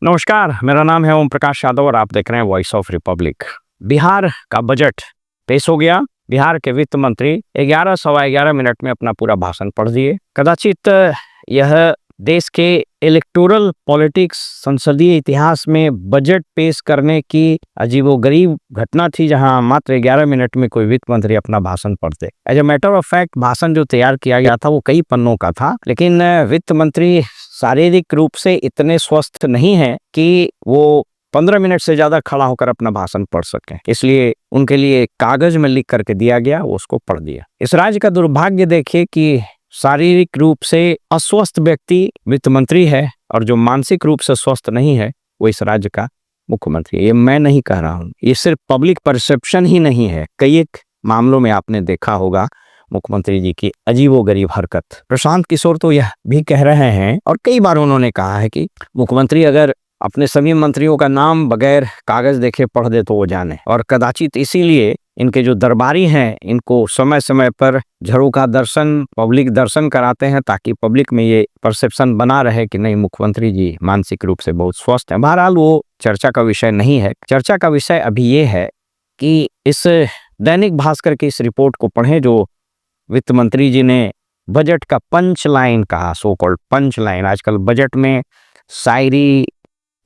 नमस्कार, मेरा नाम है ओम प्रकाश यादव और आप देख रहे हैं वॉइस ऑफ रिपब्लिक। बिहार का बजट पेश हो गया। बिहार के वित्त मंत्री 11 सवा 11 मिनट में अपना पूरा भाषण पढ़ दिए। कदाचित यह देश के इलेक्टोरल पॉलिटिक्स संसदीय इतिहास में बजट पेश करने की अजीबोगरीब घटना थी, जहां मात्र 11 मिनट में कोई वित्त मंत्री अपना भाषण पढ़ते। As a matter of fact भाषण जो तैयार किया गया था वो कई पन्नों का था, लेकिन वित्त मंत्री शारीरिक रूप से इतने स्वस्थ नहीं है कि वो 15 मिनट से ज्यादा खड़ा होकर अपना भाषण पढ़ सके, इसलिए उनके लिए कागज में लिख करके दिया गया, वो उसको पढ़ दिया। इस राज्य का दुर्भाग्य देखिए कि शारीरिक रूप से अस्वस्थ व्यक्ति वित्त मंत्री है और जो मानसिक रूप से स्वस्थ नहीं है वो इस राज्य का मुख्यमंत्री है। ये मैं नहीं कह रहा हूँ, ये सिर्फ पब्लिक परसेप्शन ही नहीं है, कई एक मामलों में आपने देखा होगा मुख्यमंत्री जी की अजीबोगरीब हरकत। प्रशांत किशोर तो यह भी कह रहे हैं और कई बार उन्होंने कहा है कि मुख्यमंत्री अगर अपने सभी मंत्रियों का नाम बगैर कागज देखे पढ़ दे तो वो जाने, और कदाचित इसीलिए इनके जो दरबारी हैं इनको समय समय पर झरोखा दर्शन, पब्लिक दर्शन कराते हैं, ताकि पब्लिक में ये परसेप्शन बना रहे कि नहीं, मुख्यमंत्री जी मानसिक रूप से बहुत स्वस्थ हैं। बहरहाल वो चर्चा का विषय नहीं है। चर्चा का विषय अभी ये है कि इस दैनिक भास्कर की इस रिपोर्ट को पढ़ें जो वित्त मंत्री जी ने बजट का पंच लाइन कहा, सो कॉल्ड पंच लाइन। आजकल बजट में शायरी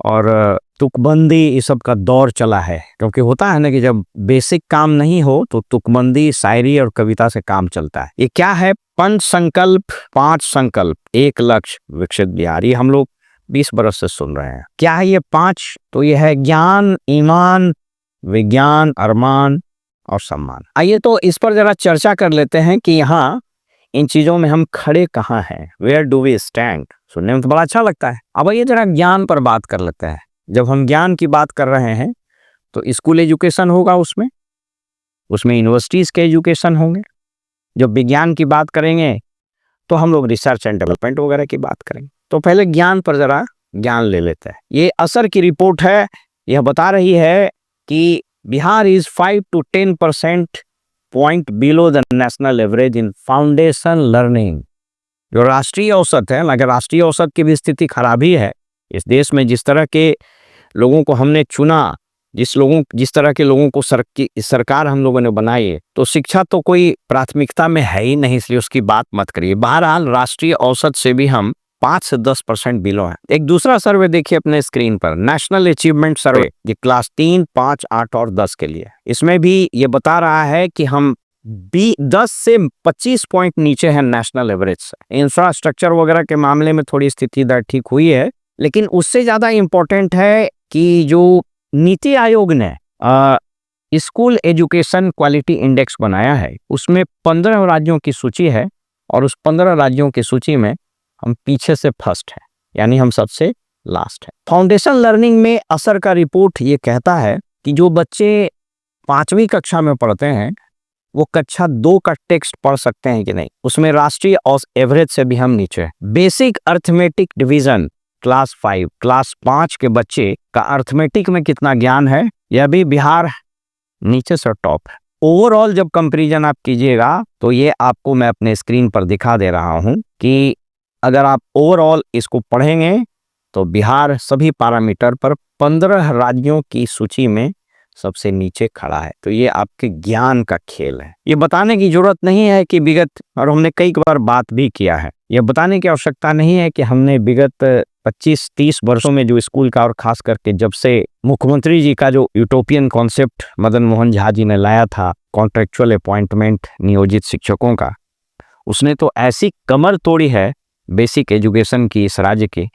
और तुकबंदी इस सब का दौर चला है, क्योंकि होता है ना कि जब बेसिक काम नहीं हो तो तुकबंदी, शायरी और कविता से काम चलता है। ये क्या है? पंच संकल्प, 5 संकल्प, 1 लक्ष्य विकसित बिहार। ये हम लोग 20 बरस से सुन रहे हैं। क्या है ये 5? तो ये है ज्ञान, ईमान, विज्ञान, अरमान और सम्मान। आइए तो इस पर जरा चर्चा कर लेते हैं कि यहाँ इन चीजों में हम खड़े कहाँ हैं, वेयर डू वी स्टैंड। सुनने में तो बड़ा अच्छा लगता है। अब ये जरा ज्ञान पर बात कर लेते हैं। जब हम ज्ञान की बात कर रहे हैं तो स्कूल एजुकेशन होगा, उसमें यूनिवर्सिटीज के एजुकेशन होंगे। जब विज्ञान की बात करेंगे तो हम लोग रिसर्च एंड डेवलपमेंट वगैरह की बात करेंगे। तो पहले ज्ञान पर जरा ज्ञान ले लेते हैं। ये असर की रिपोर्ट है, यह बता रही है कि Bihar is 5 to 10% point below the national average in foundation learning. जो राष्ट्रीय औसत है, हालांकि राष्ट्रीय औसत की भी स्थिति खराब ही है। इस देश में जिस तरह के लोगों को हमने चुना, जिस तरह के लोगों को सरकार हम लोगों ने बनाई है, तो शिक्षा तो कोई प्राथमिकता में है ही नहीं, इसलिए उसकी बात मत करिए। बहरहाल राष्ट्रीय औसत से भी हम 5 से 10% बिलो है। एक दूसरा सर्वे देखिए अपने स्क्रीन पर, नेशनल अचीवमेंट सर्वे, ये क्लास 3, 5, 8 और 10 के लिए। इसमें भी ये बता रहा है कि हम 10 से 25 पॉइंट नीचे है नेशनल एवरेज से। इंफ्रास्ट्रक्चर वगैरह के मामले में थोड़ी स्थिति दर ठीक हुई है, लेकिन उससे ज्यादा इंपॉर्टेंट है कि जो नीति आयोग ने स्कूल एजुकेशन क्वालिटी इंडेक्स बनाया है, उसमें 15 राज्यों की सूची है और उस 15 राज्यों की सूची में हम पीछे से फर्स्ट है, यानी हम सबसे लास्ट है। फाउंडेशन लर्निंग में असर का रिपोर्ट ये कहता है कि जो बच्चे 5वीं कक्षा में पढ़ते हैं वो कक्षा 2 का टेक्स्ट पढ़ सकते हैं कि नहीं, उसमें राष्ट्रीय एवरेज से भी हम नीचे हैं। Basic arithmetic division class 5, class 5 के बच्चे का अर्थमेटिक में कितना ज्ञान है, यह भी बिहार नीचे से टॉप है। ओवरऑल जब कंपैरिजन आप कीजिएगा तो ये आपको मैं अपने स्क्रीन पर दिखा दे रहा हूं कि अगर आप ओवरऑल इसको पढ़ेंगे तो बिहार सभी पैरामीटर पर 15 राज्यों की सूची में सबसे नीचे खड़ा है। तो ये आपके ज्ञान का खेल है। ये बताने की जरूरत नहीं है कि विगत, और हमने कई बार बात भी किया है, ये बताने की आवश्यकता नहीं है कि हमने विगत 25-30 वर्षों में जो स्कूल का, और खास करके जब से मुख्यमंत्री जी का जो यूटोपियन कॉन्सेप्ट मदन मोहन झा जी ने लाया था, कॉन्ट्रेक्चुअल अपॉइंटमेंट नियोजित शिक्षकों का, उसने तो ऐसी कमर तोड़ी है बेसिक एजुकेशन की इस राज्य की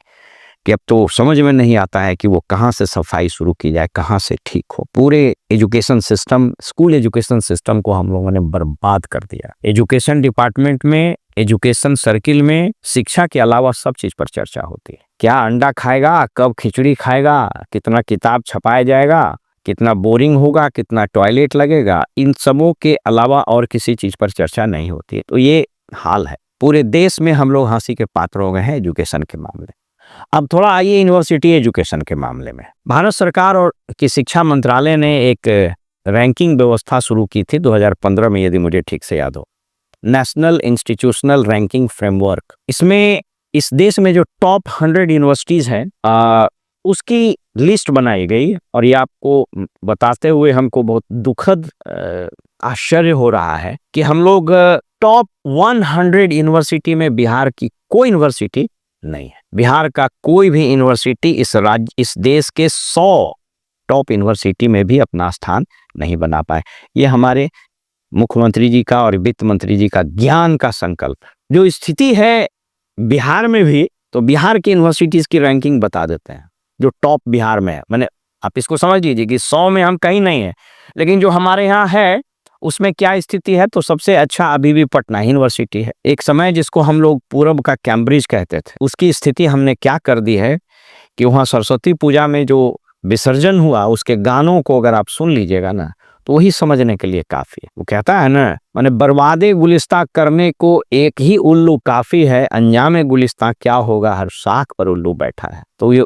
कि अब तो समझ में नहीं आता है कि वो कहाँ से सफाई शुरू की जाए, कहाँ से ठीक हो। पूरे education system, school education system को हम लोगों ने बर्बाद कर दिया। एजुकेशन डिपार्टमेंट में, एजुकेशन सर्किल में शिक्षा के अलावा सब चीज पर चर्चा होती है। क्या अंडा खाएगा, कब खिचड़ी खाएगा, कितना किताब छपाया जाएगा, कितना बोरिंग होगा, कितना टॉयलेट लगेगा, इन सबों के अलावा और किसी चीज पर चर्चा नहीं होती है। तो ये हाल है। पूरे देश में हम लोग हंसी के पात्र हो गए हैं एजुकेशन के मामले। अब थोड़ा आइए यूनिवर्सिटी एजुकेशन के मामले में। भारत सरकार और की शिक्षा मंत्रालय ने एक रैंकिंग व्यवस्था शुरू की थी 2015 में, यदि मुझे ठीक से याद हो, नेशनल इंस्टीट्यूशनल रैंकिंग फ्रेमवर्क। इसमें इस देश में जो टॉप 100 यूनिवर्सिटीज हैं उसकी लिस्ट बनाई गई और ये आपको बताते हुए हमको बहुत दुखद आश्चर्य हो रहा है कि हम लोग टॉप 100 यूनिवर्सिटी में बिहार की कोई यूनिवर्सिटी नहीं है। बिहार का कोई भी यूनिवर्सिटी इस देश के 100 टॉप यूनिवर्सिटी में भी अपना स्थान नहीं बना पाए। ये हमारे मुख्यमंत्री जी का और वित्त मंत्री जी का ज्ञान का संकल्प जो स्थिति है बिहार में भी, तो बिहार की यूनिवर्सिटीज की रैंकिंग बता देते हैं जो टॉप बिहार में है। मैंने आप इसको समझ लीजिए कि 100 में हम कहीं नहीं है, लेकिन जो हमारे यहाँ है उसमें क्या स्थिति है, तो सबसे अच्छा अभी भी पटना यूनिवर्सिटी है। एक समय जिसको हम लोग पूरब का कैम्ब्रिज कहते थे, उसकी स्थिति हमने क्या कर दी है कि वहाँ सरस्वती पूजा में जो विसर्जन हुआ उसके गानों को अगर आप सुन लीजिएगा ना, तो वही समझने के लिए काफी है। वो कहता है ना, माने बर्बादे गुलिस्ता करने को एक ही उल्लू काफी है, अंजामे गुलिस्ता क्या होगा हर साख पर उल्लू बैठा है। तो ये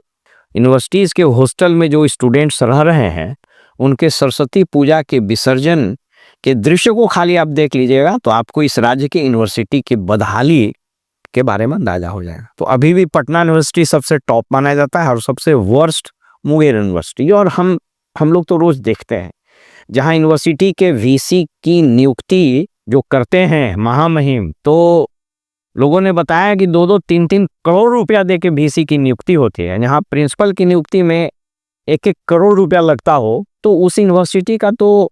यूनिवर्सिटीज के हॉस्टल में जो स्टूडेंट्स रह रहे हैं, उनके सरस्वती पूजा के विसर्जन के दृश्य को खाली आप देख लीजिएगा तो आपको इस राज्य की यूनिवर्सिटी की बदहाली के बारे में अंदाजा हो जाएगा। तो अभी भी पटना यूनिवर्सिटी सबसे टॉप माना जाता है और सबसे वर्स्ट मुंगेर यूनिवर्सिटी। और हम लोग तो रोज देखते हैं जहां यूनिवर्सिटी के वीसी की नियुक्ति जो करते हैं महामहिम, तो लोगों ने बताया कि 2-2, 3-3 करोड़ रुपया दे के वीसी की नियुक्ति होती है। यहाँ प्रिंसिपल की नियुक्ति में 1-1 करोड़ रुपया लगता हो, तो उस यूनिवर्सिटी का तो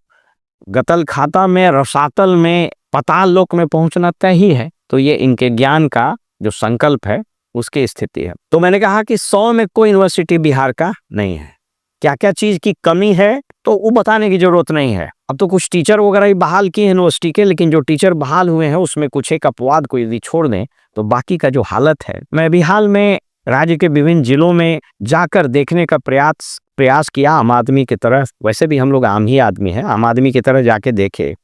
गतल खाता में, रसातल में, पाताल लोक में पहुंचना तय ही है। तो ये इनके ज्ञान का जो संकल्प है उसकी स्थिति है। तो मैंने कहा कि 100 में कोई यूनिवर्सिटी बिहार का नहीं है। क्या क्या चीज की कमी है तो वो बताने की जरूरत नहीं है। अब तो कुछ टीचर वगैरह ही बहाल किए यूनिवर्सिटी के, लेकिन जो टीचर बहाल हुए हैं उसमें कुछ एक अपवाद को यदि छोड़ दें तो बाकी का जो हालत है, मैं अभी हाल में राज्य के विभिन्न जिलों में जाकर देखने का प्रयास किया आम आदमी की तरह। वैसे भी हम लोग आम ही आदमी हैं, आम आदमी की तरह जाके देखे।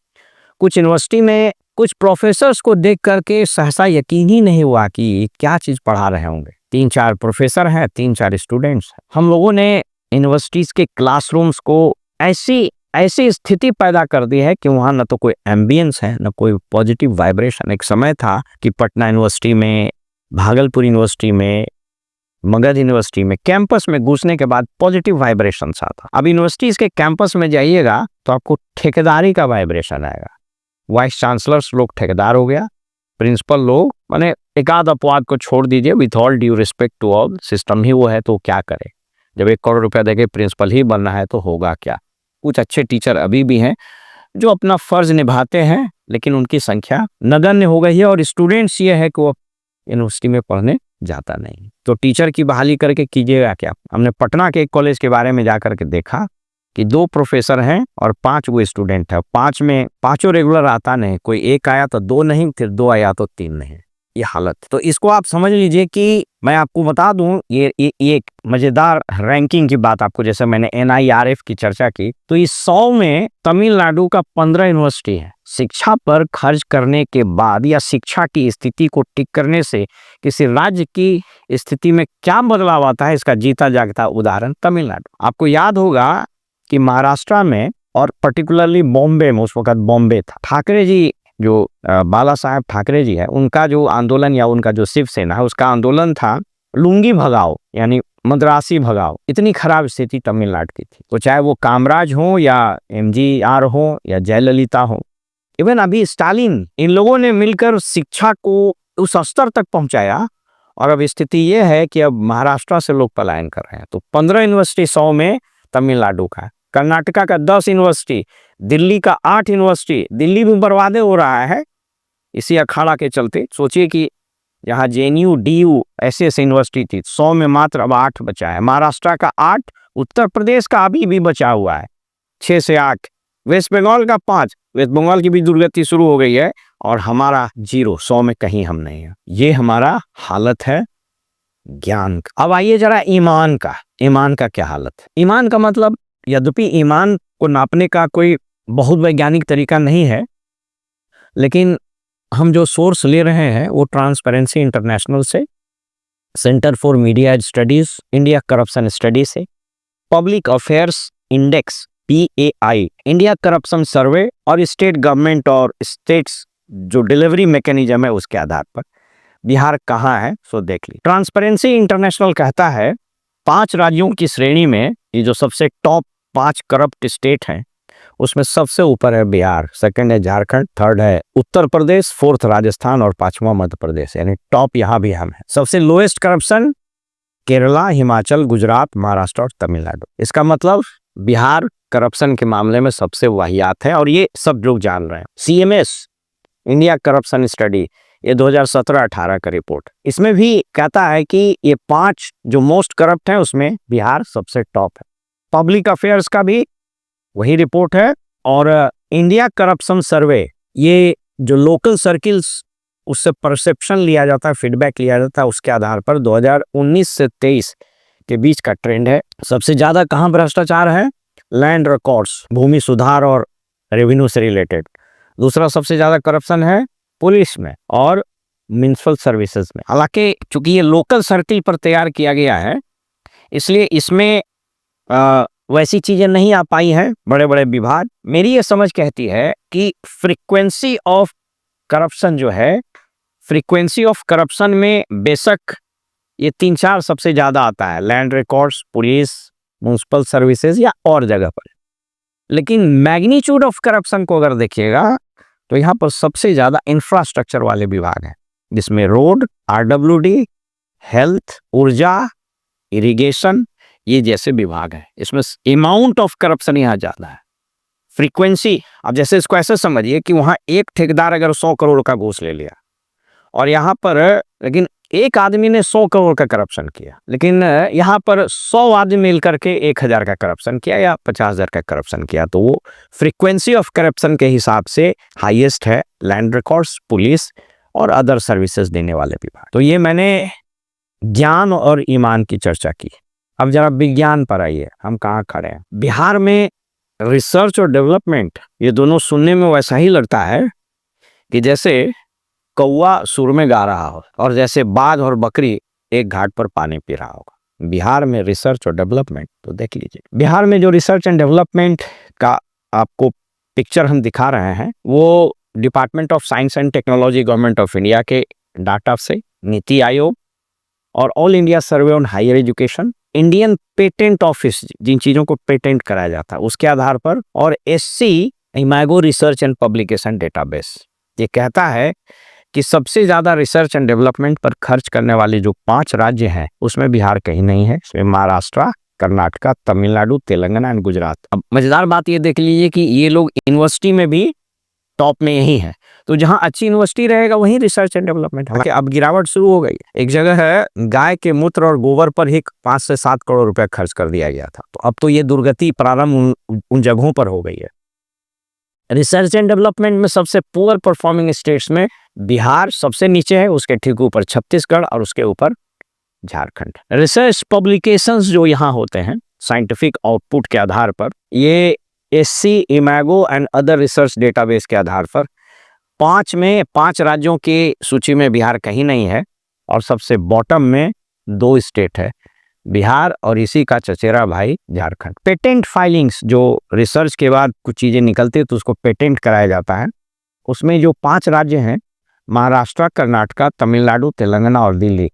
कुछ यूनिवर्सिटी में कुछ प्रोफेसर्स को देख करके सहसा यकीन ही नहीं हुआ कि क्या चीज पढ़ा रहे होंगे। 3-4 प्रोफेसर हैं, 3-4 स्टूडेंट्स हैं। हम लोगों ने यूनिवर्सिटीज के क्लासरूम्स को ऐसी स्थिति पैदा कर दी है कि वहाँ न तो कोई एम्बियंस है, न कोई पॉजिटिव वाइब्रेशन। एक समय था कि पटना यूनिवर्सिटी में, भागलपुर यूनिवर्सिटी में, मगध यूनिवर्सिटी में कैंपस में घुसने के बाद पॉजिटिव वाइब्रेशन आता। अब यूनिवर्सिटीज के कैंपस में जाइएगा तो आपको ठेकेदारी का वाइब्रेशन आएगा। वाइस चांसलर्स लोग ठेकेदार हो गया, प्रिंसिपल लोग, माने एक आध अपवाद को छोड़ दीजिए, with all due respect to all, system ही वो है तो क्या करे। जब 1 करोड़ रुपया देके प्रिंसिपल ही बनना है तो होगा क्या। कुछ अच्छे टीचर अभी भी हैं जो अपना फर्ज निभाते हैं, लेकिन उनकी संख्या नगण्य हो गई है और स्टूडेंट्स ये है कि वो यूनिवर्सिटी में पढ़ने जाता नहीं। तो टीचर की बहाली करके कीजिएगा क्या। हमने पटना के एक कॉलेज के बारे में जाकर के देखा कि 2 प्रोफेसर हैं और 5 वो स्टूडेंट है। 5 में 5 रेगुलर आता नहीं, कोई 1 आया तो 2 नहीं, फिर 2 आया तो 3 नहीं। ये हालत। तो इसको आप समझ लीजिए कि मैं आपको बता दूं, ये एक मजेदार रैंकिंग की बात आपको, जैसे मैंने NIRF की चर्चा की, तो इस 100 में तमिलनाडु का 15 यूनिवर्सिटी है। शिक्षा पर खर्च करने के बाद या शिक्षा की स्थिति को ठीक करने से किसी राज्य की स्थिति में क्या बदलाव आता है, इसका जीता जागता उदाहरण तमिलनाडु। आपको याद होगा कि महाराष्ट्र में और पर्टिकुलरली बॉम्बे में, उस वक्त बॉम्बे था, ठाकरे जी जो बाला साहेब ठाकरे जी है, उनका जो आंदोलन या उनका जो शिवसेना है उसका आंदोलन था लुंगी भगाओ, यानी मद्रासी भगाओ। इतनी खराब स्थिति तमिलनाडु की थी। तो चाहे वो कामराज हो या MGR हो या जयललिता हो, इवन अभी स्टालिन, इन लोगों ने मिलकर शिक्षा को उस स्तर तक पहुंचाया। और अब स्थिति ये है कि अब महाराष्ट्र से लोग पलायन कर रहे हैं। तो 15 यूनिवर्सिटी 100 में तमिलनाडु का, कर्नाटका का 10 यूनिवर्सिटी, दिल्ली का 8 यूनिवर्सिटी। दिल्ली भी बर्बादे हो रहा है इसी अखाड़ा के चलते। सोचिए कि यहाँ JNU, DU ऐसे यूनिवर्सिटी थी, 100 में मात्र अब 8 बचा है। महाराष्ट्र का 8, उत्तर प्रदेश का अभी भी बचा हुआ है 6 से 8, वेस्ट बंगाल का 5, वेस्ट बंगाल की भी दुर्गति शुरू हो गई है और हमारा 0, 100 में कहीं हम नहीं है। ये हमारा हालत है ज्ञान का। अब आइए जरा ईमान का क्या हालत है। ईमान का मतलब, यद्यपि ईमान को नापने का कोई बहुत वैज्ञानिक तरीका नहीं है, लेकिन हम जो सोर्स ले रहे हैं वो ट्रांसपेरेंसी इंटरनेशनल से, centre for media studies, India corruption study से, public affairs index PAI, India corruption survey और स्टेट गवर्नमेंट और स्टेट्स जो डिलीवरी मैकेनिज्म है उसके आधार पर बिहार कहाँ है सो देख ली। ट्रांसपेरेंसी इंटरनेशनल कहता है 5 राज्यों की श्रेणी में ये जो सबसे टॉप 5 करप्ट स्टेट हैं उसमें सबसे ऊपर है बिहार, सेकंड है झारखंड, थर्ड है उत्तर प्रदेश, फोर्थ राजस्थान और पांचवा मध्य प्रदेश, यानी टॉप यहाँ भी हम हैं। सबसे लोएस्ट करप्शन केरला, हिमाचल, गुजरात, महाराष्ट्र और तमिलनाडु। इसका मतलब बिहार करप्शन के मामले में सबसे वाहियात है और ये सब लोग जान रहे हैं। CMS इंडिया करप्शन स्टडी, ये 2017-18 का रिपोर्ट, इसमें भी कहता है कि ये 5 जो मोस्ट करप्ट हैं उसमें बिहार सबसे टॉप है। पब्लिक अफेयर्स का भी वही रिपोर्ट है और इंडिया करप्शन सर्वे, ये जो लोकल सर्किल्स उससे परसेप्शन लिया जाता है, फीडबैक लिया जाता है, उसके आधार पर 2019 से 23 के बीच का ट्रेंड है। सबसे ज्यादा कहाँ भ्रष्टाचार है? लैंड रिकॉर्ड्स, भूमि सुधार और रेवेन्यू से रिलेटेड। दूसरा सबसे ज्यादा करप्शन है पुलिस में और म्युनिसिपल सर्विसेज में। हालांकि चूंकि ये लोकल सर्किल पर तैयार किया गया है इसलिए इसमें वैसी चीजें नहीं आ पाई हैं, बड़े बड़े विभाग। मेरी ये समझ कहती है कि फ्रीक्वेंसी ऑफ करप्शन जो है, फ्रीक्वेंसी ऑफ करप्शन में बेशक ये 3-4 सबसे ज्यादा आता है, land records, police, municipal services या और जगह पर, लेकिन मैग्नीट्यूड ऑफ करप्शन को अगर देखिएगा तो यहाँ पर सबसे ज्यादा इंफ्रास्ट्रक्चर वाले विभाग हैं, जिसमें रोड, RWD, हेल्थ, ऊर्जा, इरिगेशन, ये जैसे विभाग है। इसमें अमाउंट ऑफ करप्शन यहाँ ज्यादा है। फ्रीक्वेंसी, अब जैसे इसको ऐसे समझिए कि वहां एक ठेकेदार अगर 100 करोड़ का घूस ले लिया और यहाँ पर लेकिन एक आदमी ने 100 करोड़ का करप्शन किया, लेकिन यहाँ पर 100 आदमी मिलकर के 1000 का करप्शन किया या 50,000 का करप्शन किया, तो वो फ्रीक्वेंसी ऑफ करप्शन के हिसाब से हाईएस्ट है लैंड रिकॉर्ड्स, पुलिस और अदर सर्विसेज देने वाले विभाग। तो ये मैंने ज्ञान और ईमान की चर्चा की। अब जरा विज्ञान पर आइए, हम कहाँ खड़े हैं। बिहार में रिसर्च और डेवलपमेंट, ये दोनों सुनने में वैसा ही लगता है कि जैसे कौवा सुर में गा रहा हो और जैसे बाघ और बकरी एक घाट पर पानी पी रहा होगा। बिहार में रिसर्च और डेवलपमेंट, तो देख लीजिए बिहार में जो रिसर्च एंड डेवलपमेंट का आपको पिक्चर हम दिखा रहे हैं वो department of science and technology, government of India के डाटा से, नीति आयोग और all India survey on higher education, Indian patent office जिन चीजों को पेटेंट कराया जाता है उसके आधार पर, और SC imago research and publication database, ये कहता है कि सबसे ज्यादा रिसर्च एंड डेवलपमेंट पर खर्च करने वाले जो 5 राज्य हैं उसमें बिहार कहीं नहीं है। इसमें महाराष्ट्र, कर्नाटक, तमिलनाडु, तेलंगाना एंड गुजरात। अब मजेदार बात ये देख लीजिए कि ये लोग यूनिवर्सिटी में भी टॉप में यही है, तो जहां अच्छी यूनिवर्सिटी रहेगा वहीं रिसर्च एंड डेवलपमेंट। हालांकि अब गिरावट शुरू हो गई। एक जगह है गाय के मूत्र और गोबर पर ही 5 से 7 करोड़ रुपए खर्च कर दिया गया था, तो अब तो ये दुर्गति प्रारंभ उन जगहों पर हो गई है। रिसर्च एंड डेवलपमेंट में सबसे पुअर परफॉर्मिंग स्टेट्स में बिहार सबसे नीचे है, उसके ठीक ऊपर छत्तीसगढ़ और उसके ऊपर झारखंड। रिसर्च पब्लिकेशंस जो यहाँ होते हैं साइंटिफिक आउटपुट के आधार पर, ये SC imago and other research database के आधार पर 5 राज्यों की सूची में बिहार कहीं नहीं है और सबसे बॉटम में 2 स्टेट है, बिहार और इसी का चचेरा भाई झारखंड। पेटेंट फाइलिंग्स, जो रिसर्च के बाद कुछ चीजें निकलती है तो उसको पेटेंट कराया जाता है, उसमें जो 5 राज्य हैं महाराष्ट्र, कर्नाटक, तमिलनाडु, तेलंगाना और दिल्ली,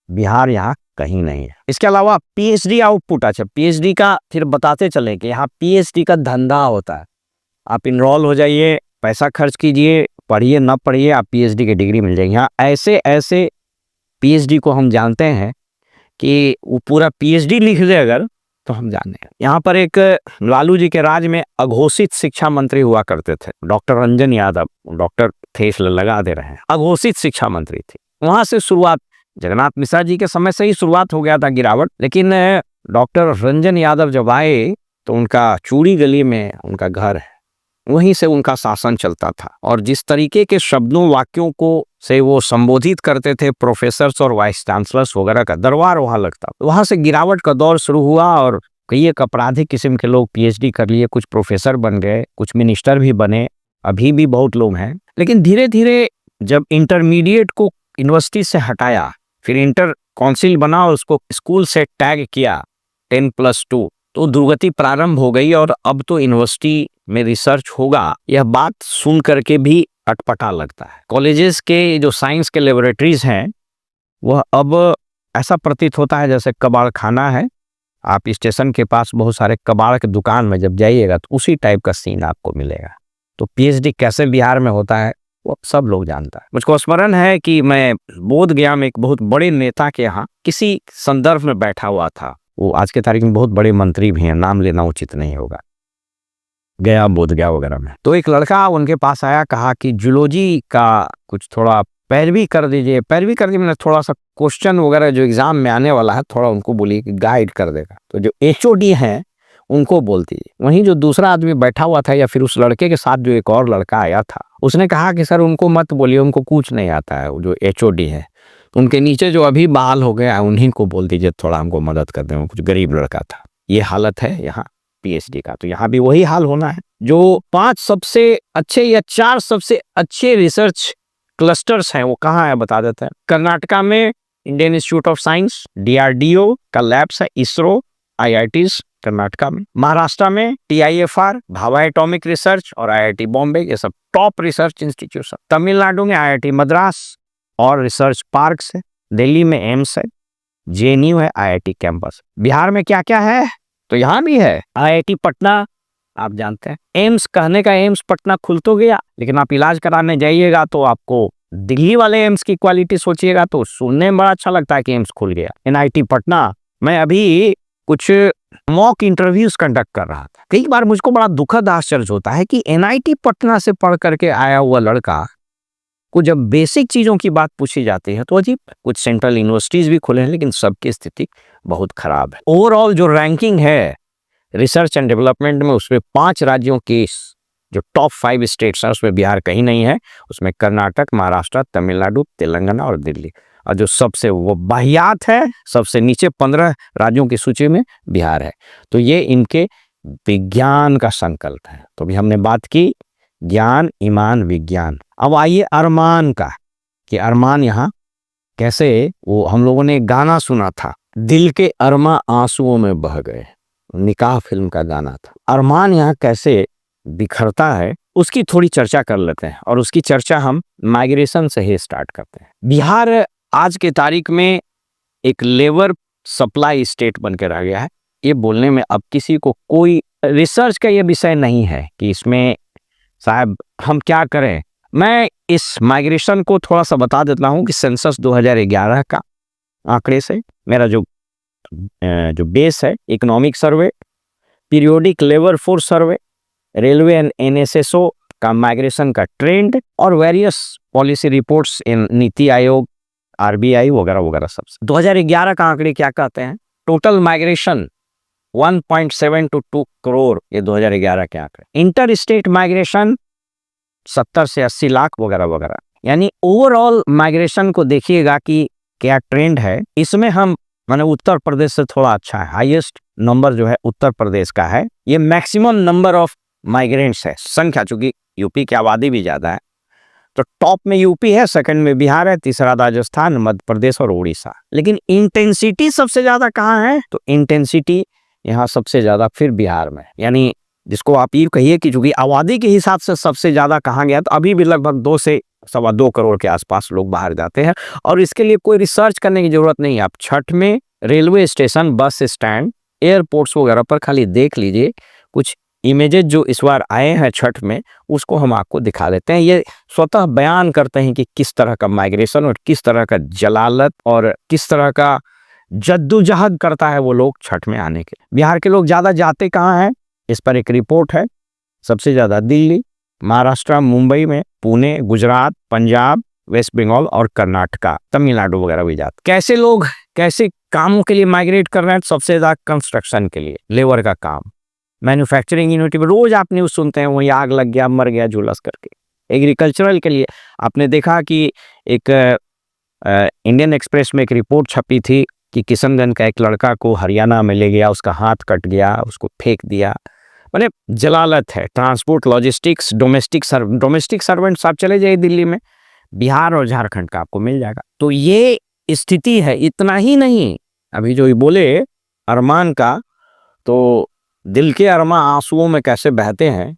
बिहार यहाँ कहीं नहीं है। इसके अलावा PhD आउटपुट, अच्छा PhD का फिर बताते चले कि यहाँ PhD का धंधा होता है। आप इनरोल हो जाइए, पैसा खर्च कीजिए, पढ़िए ना पढ़िए, आप PhD की डिग्री मिल जाएगी। यहाँ ऐसे ऐसे PhD को हम जानते हैं कि वो पूरा PhD लिख दे अगर तो हम जाने हैं। यहाँ पर एक लालू जी के राज में अघोषित शिक्षा मंत्री हुआ करते थे, डॉक्टर रंजन यादव, डॉक्टर थे इसलिए लगा दे रहे हैं, अघोषित शिक्षा मंत्री थे। वहां से शुरुआत, जगन्नाथ मिश्रा जी के समय से ही शुरुआत हो गया था गिरावट, लेकिन डॉक्टर रंजन यादव जब आए तो उनका चूड़ी गली में उनका घर है, वहीं से उनका शासन चलता था और जिस तरीके के शब्दों वाक्यों को से वो संबोधित करते थे प्रोफेसर्स और वाइस चांसलर्स वगैरह का दरबार वहां लगता, वहां से गिरावट का दौर शुरू हुआ और कई एक अपराधी किस्म के लोग PhD कर लिए, कुछ प्रोफेसर बन गए, कुछ मिनिस्टर भी बने, अभी भी बहुत लोग हैं। लेकिन धीरे धीरे जब इंटरमीडिएट को यूनिवर्सिटी से हटाया, फिर इंटर काउंसिल बना और उसको स्कूल से टैग किया 10+2, तो दुर्गति प्रारंभ हो गई और अब तो यूनिवर्सिटी में रिसर्च होगा यह बात सुन करके भी अटपटा लगता है। कॉलेजेस के जो साइंस के लेबोरेटरीज हैं वह अब ऐसा प्रतीत होता है जैसे कबाड़ खाना है आप स्टेशन के पास बहुत सारे कबाड़ के दुकान में जब जाइएगा तो उसी टाइप का सीन आपको मिलेगा। तो पीएचडी कैसे बिहार में होता है वो सब लोग जानता है। मुझको स्मरण है कि मैं बोध गया में एक बहुत बड़े नेता के यहाँ किसी संदर्भ में बैठा हुआ था। वो आज के तारीख में बहुत बड़े मंत्री भी हैं, नाम लेना उचित नहीं होगा, गया बोध गया वगैरह में। तो एक लड़का उनके पास आया, कहा कि जूलॉजी का कुछ थोड़ा पैरवी कर दीजिए। पैरवी कर दीजिए, थोड़ा सा क्वेश्चन वगैरह जो एग्जाम में आने वाला है थोड़ा उनको बोलिए कि गाइड कर देगा। तो जो एचओडी हैं उनको बोलती है। वहीं जो दूसरा आदमी बैठा हुआ था या फिर उस लड़के के साथ जो एक और लड़का आया था, उसने कहा कि सर उनको मत बोलिए, उनको कुछ नहीं आता है। जो एचओडी है उनके नीचे जो अभी बहाल हो गया उन्हीं को बोल दीजिए थोड़ा हमको मदद कर दें। कुछ गरीब लड़का था। ये हालत है यहाँ पीएचडी का। तो यहाँ भी वही हाल होना है। जो 5 सबसे अच्छे या 4 सबसे अच्छे रिसर्च क्लस्टर्स हैं वो कहाँ है बता देते हैं। कर्नाटका में Indian institute of science, DRDO का लैब्स है, इसरो, आईआईटीज कर्नाटका में। महाराष्ट्र में टीआईएफआर, भाभा एटॉमिक रिसर्च और आईआईटी बॉम्बे, ये सब टॉप रिसर्च इंस्टीट्यूट। तमिलनाडु में आईआईटी मद्रास और रिसर्च पार्क्स है। दिल्ली में एम्स है, जेएनयू है, आईआईटी कैंपस। बिहार में क्या क्या है तो यहाँ भी है आईआईटी पटना, आप जानते हैं। एम्स कहने का एम्स पटना खुल तो गया, लेकिन आप इलाज कराने जाइएगा तो आपको दिल्ली वाले एम्स की क्वालिटी सोचिएगा तो सुनने में बड़ा अच्छा लगता है कि एम्स खुल गया। एनआईटी पटना मैं अभी कुछ मॉक इंटरव्यूज कंडक्ट कर रहा था। कई बार मुझको बड़ा दुखद आश्चर्य होता है कि एनआईटी पटना से पढ़ करके आया हुआ लड़का को जब बेसिक चीजों की बात पूछी जाती है तो अजीब। कुछ सेंट्रल यूनिवर्सिटीज भी खुले हैं लेकिन सबकी स्थिति बहुत खराब है। ओवरऑल जो रैंकिंग है रिसर्च एंड डेवलपमेंट में, उसमें 5 राज्यों की जो टॉप 5 स्टेट्स हैं उसमें बिहार कहीं नहीं है। उसमें कर्नाटक, महाराष्ट्र, तमिलनाडु, तेलंगाना और दिल्ली। और जो सबसे वो वाहियात है, सबसे नीचे 15 राज्यों की सूची में बिहार है। तो ये इनके विज्ञान का संकल्प है। तो अभी हमने बात की ज्ञान, ईमान, विज्ञान। अब आइए अरमान का, कि अरमान यहाँ कैसे, वो हम लोगों ने एक गाना सुना था, दिल के अरमा आंसुओं में बह गए, निकाह फिल्म का गाना था। अरमान यहाँ कैसे बिखरता है उसकी थोड़ी चर्चा कर लेते हैं, और उसकी चर्चा हम माइग्रेशन से ही स्टार्ट करते हैं। बिहार आज के तारीख में एक लेबर सप्लाई स्टेट बनकर रह गया है। ये बोलने में अब किसी को कोई रिसर्च का ये विषय नहीं है कि इसमें साहब हम क्या करें। मैं इस माइग्रेशन को थोड़ा सा बता देता हूँ कि सेंसस 2011 का आंकड़े से मेरा जो बेस है, economic survey, periodic labour force survey, railway and NSSO का माइग्रेशन का ट्रेंड, और various policy reports in NITI Aayog, RBI वगैरह वगैरह सब। 2011 का आंकड़े क्या कहते हैं? टोटल माइग्रेशन 1.7 to 2 करोड़, ये 2011 के आंकड़े। इंटर स्टेट माइग्रेशन 70 से 80 लाख वगैरह वगैरह। यानी ओवरऑल माइग्रेशन को देखिएगा कि क्या ट्रेंड है। इसमें हम माने उत्तर प्रदेश से थोड़ा अच्छा है, हाईएस्ट नंबर जो है उत्तर प्रदेश का है। ये मैक्सिमम नंबर ऑफ माइग्रेंट्स है, संख्या, चूंकि यूपी की आबादी भी ज्यादा है तो टॉप में यूपी है, सेकंड में बिहार है, तीसरा राजस्थान, मध्य प्रदेश और उड़ीसा। लेकिन इंटेंसिटी सबसे ज्यादा कहाँ है? तो इंटेंसिटी यहाँ सबसे ज्यादा फिर बिहार में। यानी जिसको आप ये कहिए कि चूंकि आबादी के हिसाब से सबसे ज्यादा कहाँ गया, तो अभी भी लगभग 2 से 2.25 करोड़ के आसपास लोग बाहर जाते हैं। और इसके लिए कोई रिसर्च करने की जरूरत नहीं है। आप छठ में railway station, bus stand, airports वगैरह पर खाली देख लीजिए। कुछ इमेजेस जो इस बार आए हैं छठ में, उसको हम आपको दिखा देते हैं। ये स्वतः बयान करते हैं कि किस तरह का माइग्रेशन और किस तरह का जलालत और किस तरह का जद्दोजहद करता है वो लोग छठ में आने के। बिहार के लोग ज्यादा जाते कहाँ हैं, इस पर एक रिपोर्ट है। सबसे ज्यादा दिल्ली, महाराष्ट्र, मुंबई में, पुणे, गुजरात, पंजाब, वेस्ट बंगाल और कर्नाटका, तमिलनाडु वगैरह भी जाते। कैसे लोग कैसे कामों के लिए माइग्रेट कर रहे हैं? सबसे ज्यादा कंस्ट्रक्शन के लिए, लेबर का काम, मैन्युफैक्चरिंग यूनिट में रोज आप न्यूज सुनते हैं वहीं आग लग गया, मर गया झुलस करके। एग्रीकल्चरल के लिए आपने देखा कि एक इंडियन एक्सप्रेस में एक रिपोर्ट छपी थी कि किशनगंज का एक लड़का को हरियाणा में ले गया, उसका हाथ कट गया, उसको फेंक दिया। मैंने जलालत है। ट्रांसपोर्ट, लॉजिस्टिक्स, डोमेस्टिक सर्वेंट्स आप चले जाइए दिल्ली में, बिहार और झारखंड का आपको मिल जाएगा। तो ये स्थिति है। इतना ही नहीं, अभी जो बोले अरमान का, तो दिल के अरमा आंसुओं में कैसे बहते हैं,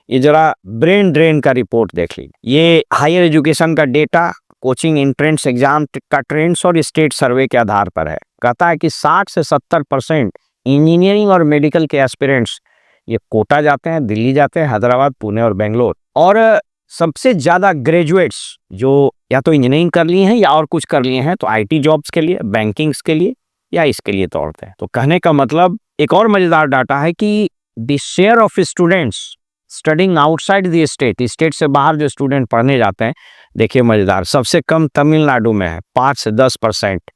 ये जरा ब्रेन ड्रेन का रिपोर्ट देख लीजिए। ये हायर एजुकेशन का डेटा, कोचिंग एंट्रेंस एग्जाम का ट्रेंड्स और स्टेट सर्वे के आधार पर है। कहता है कि 60 से 70% इंजीनियरिंग और मेडिकल के एस्पिरेंट्स ये कोटा जाते हैं, दिल्ली जाते हैं, हैदराबाद, पुणे और बेंगलोर। और सबसे ज़्यादा ग्रेजुएट्स जो या तो इंजीनियरिंग कर लिए हैं या और कुछ कर लिए हैं तो आईटी जॉब्स के लिए, बैंकिंग्स के लिए या इसके लिए दौड़ते हैं। तो कहने का मतलब एक और मज़ेदार डाटा है कि the share of students studying outside the state, state से बाहर जो स्टूडेंट पढ़ने जाते हैं, देखिए मज़ेदार, सबसे कम तमिलनाडु में है 5 से 10%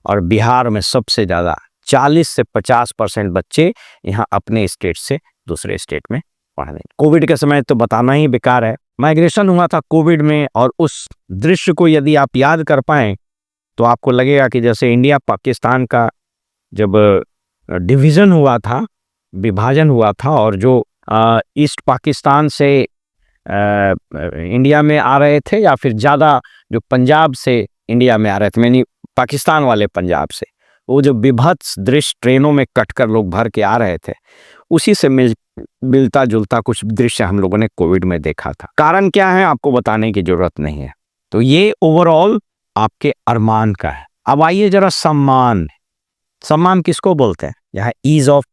और बिहार में सबसे ज़्यादा 40 से 50% बच्चे यहाँ अपने स्टेट से दूसरे स्टेट में पढ़ने। कोविड के समय तो बताना ही बेकार है, माइग्रेशन हुआ था कोविड में, और उस दृश्य को यदि आप याद कर पाएँ तो आपको लगेगा कि जैसे इंडिया पाकिस्तान का जब डिवीज़न हुआ था, विभाजन हुआ था, और जो ईस्ट पाकिस्तान से इंडिया में आ रहे थे या फिर ज़्यादा जो पंजाब से इंडिया में आ रहे थे, यानी पाकिस्तान वाले पंजाब से, वो जो विभत्स दृश्य ट्रेनों में कटकर लोग भर के आ रहे थे, उसी से मिलता जुलता कुछ दृश्य हम लोगों ने कोविड में देखा था। कारण क्या है आपको बताने की जरूरत नहीं है। तो ये ओवरऑल आपके अरमान का है। अब आइए जरा सम्मान। सम्मान किसको बोलते हैं? यहाँ ईज ऑफ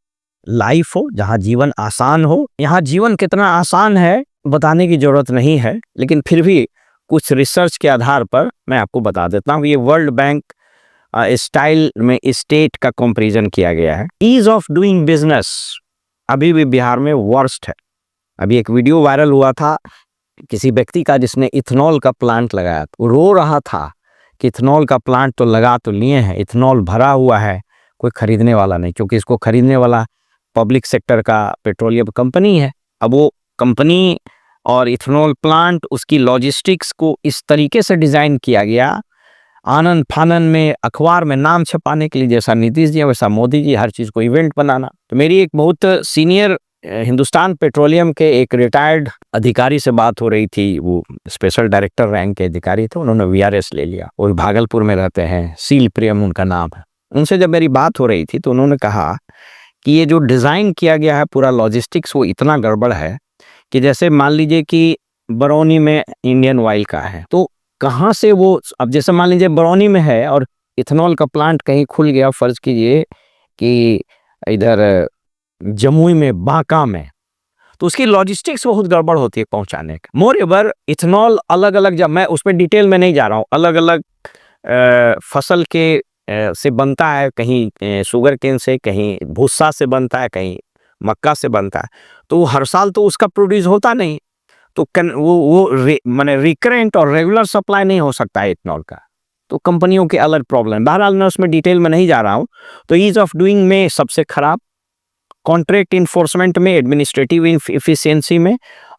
लाइफ हो, जहाँ जीवन आसान हो। यहाँ जीवन कितना आसान है बताने की जरूरत नहीं है, लेकिन फिर भी कुछ रिसर्च के आधार पर मैं आपको बता देता हूँ। ये वर्ल्ड बैंक स्टाइल में स्टेट का कंपैरिजन किया गया है। ईज ऑफ डूइंग बिजनेस अभी भी बिहार में वर्स्ट है। अभी एक वीडियो वायरल हुआ था किसी व्यक्ति का जिसने इथेनॉल का प्लांट लगाया, वो रो रहा था कि इथेनॉल का प्लांट तो लगा तो लिए हैं, इथेनॉल भरा हुआ है, कोई खरीदने वाला नहीं, क्योंकि इसको खरीदने वाला पब्लिक सेक्टर का पेट्रोलियम कंपनी है। अब वो कंपनी और इथेनॉल प्लांट, उसकी लॉजिस्टिक्स को इस तरीके से डिज़ाइन किया गया, आनन फानन में अखबार में नाम छपाने के लिए, जैसा नीतीश जी वैसा मोदी जी, हर चीज़ को इवेंट बनाना। तो मेरी एक बहुत सीनियर हिंदुस्तान पेट्रोलियम के एक रिटायर्ड अधिकारी से बात हो रही थी, वो स्पेशल डायरेक्टर रैंक के अधिकारी थे, उन्होंने वीआरएस ले लिया, वो भागलपुर में रहते हैं, सील प्रियम उनका नाम है। उनसे जब मेरी बात हो रही थी तो उन्होंने कहा कि ये जो डिज़ाइन किया गया है पूरा लॉजिस्टिक्स, वो इतना गड़बड़ है कि जैसे मान लीजिए कि बरौनी में इंडियन ऑयल का है, तो कहाँ से वो, अब जैसे मान लीजिए बरौनी में है और इथेनॉल का प्लांट कहीं खुल गया, फ़र्ज़ कीजिए कि इधर जमुई में, बांका में, तो उसकी लॉजिस्टिक्स बहुत गड़बड़ होती है पहुंचाने का। मोर एवर इथेनॉल अलग अलग, जब मैं उसमें डिटेल में नहीं जा रहा हूँ, अलग अलग फसल के से बनता है, कहीं शुगर केन से, कहीं भूसा से बनता है, कहीं मक्का से बनता है, तो हर साल तो उसका प्रोड्यूस होता नहीं, तो वो माने रिकरेंट और रेगुलर सप्लाई नहीं हो सकता है इथेनॉल का। तो कंपनियों के अलग प्रॉब्लम, बहरहाल मैं उसमें डिटेल में नहीं जा रहा हूँ। तो ईज ऑफ डूइंग में सबसे खराब, कॉन्ट्रैक्ट इन्फोर्समेंट में, एडमिनिस्ट्रेटिव इफिशियंसी में,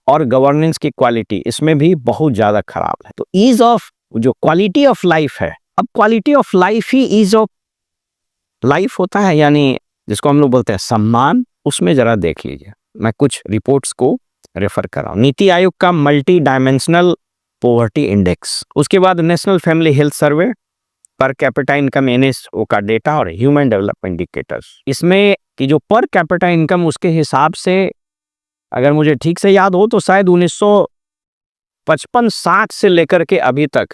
और गवर्नेंस की क्वालिटी, इसमें भी बहुत ज़्यादा खराब है। तो ईज ऑफ, जो क्वालिटी ऑफ लाइफ है, अब क्वालिटी ऑफ लाइफ ही ईज ऑफ लाइफ होता है, यानी जिसको हम लोग बोलते हैं सम्मान। उसमें ज़रा देख लीजिए, मैं कुछ रिपोर्ट्स को रेफर कर रहा हूँ। नीति आयोग का मल्टी डायमेंशनल पॉवर्टी इंडेक्स, उसके बाद national family health survey, per capita income NSO का डेटा, और ह्यूमन डेवलपमेंट इंडिकेटर्स। इसमें कि जो पर कैपिटा इनकम, उसके हिसाब से अगर मुझे ठीक से याद हो तो शायद 1955-60 से लेकर के अभी तक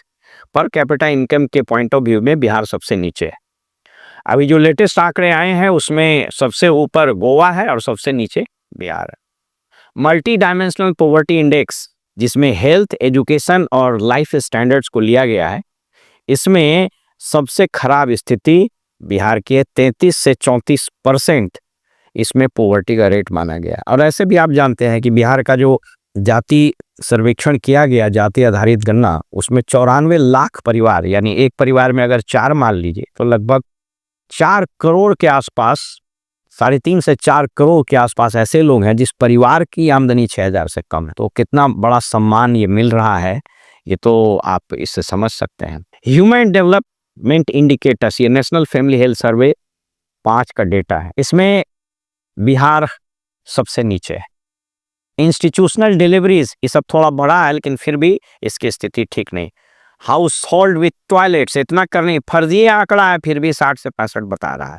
पर कैपिटा इनकम के पॉइंट ऑफ व्यू में बिहार सबसे नीचे है। अभी जो लेटेस्ट आंकड़े आए हैं उसमें सबसे ऊपर गोवा है और सबसे नीचे बिहार है। मल्टी डायमेंशनल पॉवर्टी इंडेक्स, जिसमें हेल्थ, एजुकेशन और लाइफ स्टैंडर्ड्स को लिया गया है, इसमें सबसे खराब स्थिति बिहार की है। 33 से 34% इसमें पॉवर्टी का रेट माना गया। और ऐसे भी आप जानते हैं कि बिहार का जो जाति सर्वेक्षण किया गया, जाति आधारित गणना, उसमें 94 लाख परिवार, यानी एक परिवार में अगर 4 मान लीजिए तो लगभग 4 करोड़ के आसपास, 3.5 से 4 करोड़ के आसपास ऐसे लोग हैं जिस परिवार की आमदनी 6,000 से कम है। तो कितना बड़ा सम्मान ये मिल रहा है, ये तो आप इससे समझ सकते हैं। ह्यूमन डेवलपमेंट इंडिकेटर्स, ये नेशनल फैमिली हेल्थ सर्वे 5 का डेटा है, इसमें बिहार सबसे नीचे है। इंस्टीट्यूशनल डिलीवरीज, ये सब थोड़ा बड़ा है लेकिन फिर भी इसकी स्थिति ठीक नहीं। हाउस होल्ड विथ टॉयलेट्स, इतना करने, फर्जी आंकड़ा है, फिर भी 60 से 65 बता रहा है।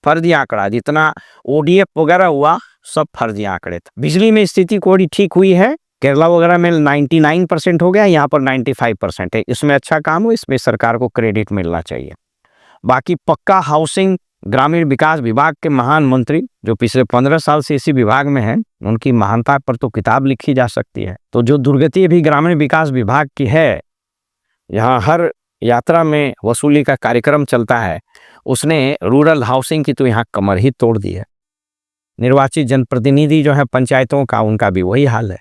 फर्जी आंकड़ा, जितना ओडीएफ वगैरह हुआ सब फर्जी आंकड़े थे। बिजली में स्थिति थोड़ी ठीक हुई है, केरला वगैरह में 99% हो गया, यहाँ पर 95% है। इसमें अच्छा काम हो, इसमें सरकार को क्रेडिट मिलना चाहिए। बाकी पक्का हाउसिंग ग्रामीण विकास विभाग के महान मंत्री जो पिछले 15 साल से इसी विभाग में हैं, उनकी महानता पर तो किताब लिखी जा सकती है। तो जो दुर्गति भी ग्रामीण विकास विभाग की है, यहाँ हर यात्रा में वसूली का कार्यक्रम चलता है, उसने रूरल हाउसिंग की तो यहाँ कमर ही तोड़ दी है। निर्वाचित जनप्रतिनिधि जो है पंचायतों का, उनका भी वही हाल है।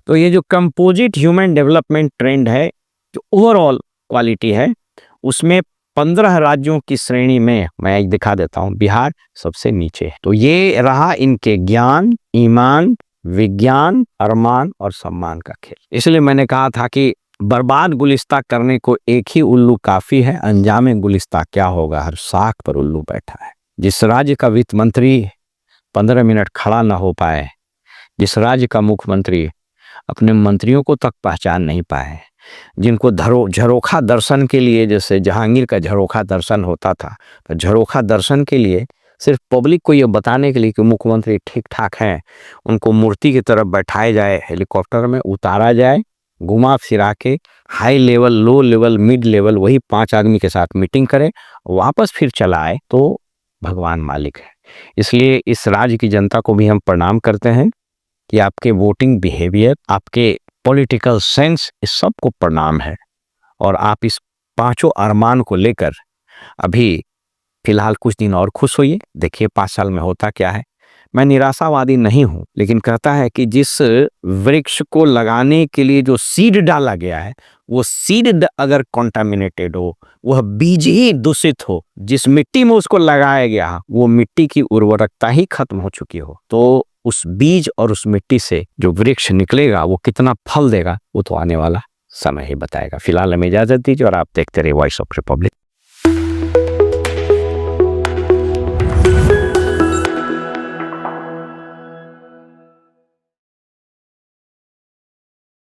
तो ये जो कंपोजिट ह्यूमन डेवलपमेंट ट्रेंड है, जो ओवरऑल क्वालिटी है, उसमें 15 राज्यों की श्रेणी में मैं एक दिखा देता हूँ, बिहार सबसे नीचे है। तो ये रहा इनके ज्ञान, ईमान, विज्ञान, अरमान और सम्मान का खेल। इसलिए मैंने कहा था कि बर्बाद गुलिस्ता करने को एक ही उल्लू काफी है, अंजामे गुलिस्ता क्या होगा, हर साख पर उल्लू बैठा है। जिस राज्य का वित्त मंत्री 15 मिनट खड़ा ना हो पाए, जिस राज्य का मुख्यमंत्री अपने मंत्रियों को तक पहचान नहीं पाए, जिनको झरोखा दर्शन के लिए, जैसे जहांगीर का झरोखा दर्शन होता था, तो झरोखा दर्शन के लिए सिर्फ पब्लिक को ये बताने के लिए कि मुख्यमंत्री ठीक ठाक हैं, उनको मूर्ति की तरफ बैठाया जाए, हेलीकॉप्टर में उतारा जाए, घुमा फिरा के high level, low level, mid level, वही 5 आदमी के साथ मीटिंग करे, वापस फिर चला आए, तो भगवान मालिक है। इसलिए इस राज्य की जनता को भी हम प्रणाम करते हैं कि आपके वोटिंग बिहेवियर, आपके पॉलिटिकल सेंस, इस सब को प्रणाम है। और आप इस 5 अरमान को लेकर अभी फिलहाल कुछ दिन और खुश होइए, देखिए 5 साल में होता क्या है। मैं निराशावादी नहीं हूं, लेकिन कहता है कि जिस वृक्ष को लगाने के लिए जो सीड डाला गया है, वो सीड अगर कॉन्टामिनेटेड हो, वह बीज ही दूषित हो, जिस मिट्टी में उसको लगाया गया वो मिट्टी की उर्वरकता ही खत्म हो चुकी हो, तो उस बीज और उस मिट्टी से जो वृक्ष निकलेगा वो कितना फल देगा, वो तो आने वाला समय ही बताएगा। फिलहाल हमें इजाजत दीजिए और आप देखते रहिए वॉइस ऑफ रिपब्लिक।